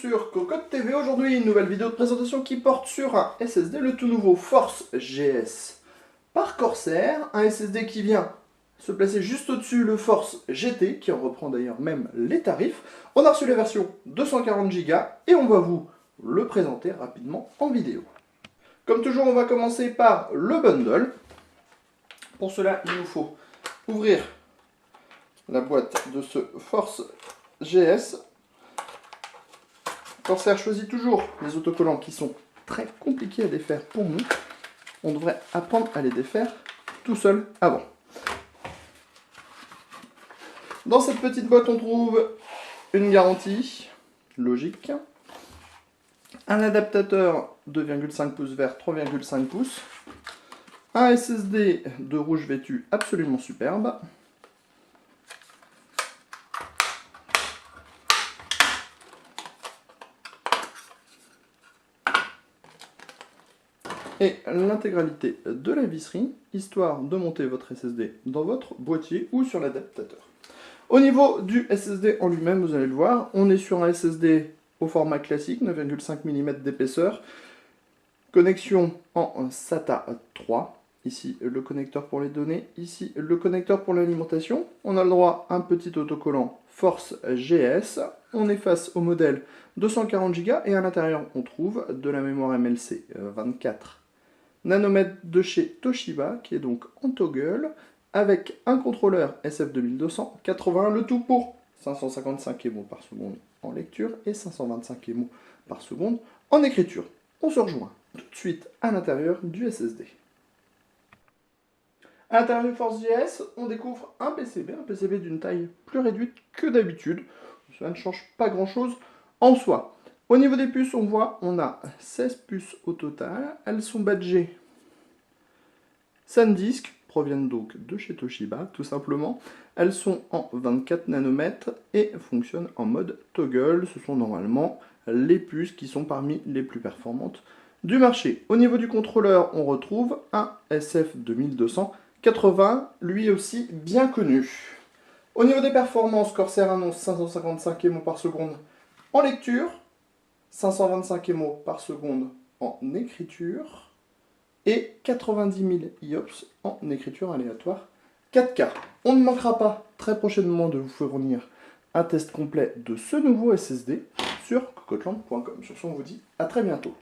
sur Cocotte TV. Aujourd'hui, une nouvelle vidéo de présentation qui porte sur un SSD, le tout nouveau Force GS par Corsair. Un SSD qui vient se placer juste au-dessus le Force GT, qui en reprend d'ailleurs même les tarifs. On a reçu la version 240 Go et on va vous le présenter rapidement en vidéo. Comme toujours, on va commencer par le bundle. Pour cela, il nous faut ouvrir la boîte de ce Force GS. Corsair choisit toujours les autocollants qui sont très compliqués à défaire pour nous. On devrait apprendre à les défaire tout seul avant. Dans cette petite boîte, on trouve une garantie, logique, un adaptateur 2,5 pouces vers 3,5 pouces, un SSD de rouge vêtu absolument superbe, et l'intégralité de la visserie, histoire de monter votre SSD dans votre boîtier ou sur l'adaptateur. Au niveau du SSD en lui-même, vous allez le voir, on est sur un SSD au format classique, 9,5 mm d'épaisseur, connexion en SATA 3, ici le connecteur pour les données, ici le connecteur pour l'alimentation. On a le droit à un petit autocollant Force GS, on est face au modèle 240 Go et à l'intérieur on trouve de la mémoire MLC 24 nanomètres de chez Toshiba, qui est donc en toggle, avec un contrôleur SF2200-81, le tout pour 555 émos par seconde en lecture et 525 émos par seconde en écriture. On se rejoint tout de suite à l'intérieur du SSD. À l'intérieur du Force GS, on découvre un PCB d'une taille plus réduite que d'habitude. Ça ne change pas grand-chose en soi. Au niveau des puces, on voit, on a 16 puces au total. Elles sont badgées SanDisk, proviennent donc de chez Toshiba, tout simplement. Elles sont en 24 nanomètres et fonctionnent en mode toggle. Ce sont normalement les puces qui sont parmi les plus performantes du marché. Au niveau du contrôleur, on retrouve un SF2200-80, lui aussi bien connu. Au niveau des performances, Corsair annonce 555 émos par seconde en lecture, 525 émos par seconde en écriture et 90 000 IOPS en écriture aléatoire 4K. On ne manquera pas très prochainement de vous fournir un test complet de ce nouveau SSD sur cocoteland.com. Sur ce, on vous dit à très bientôt.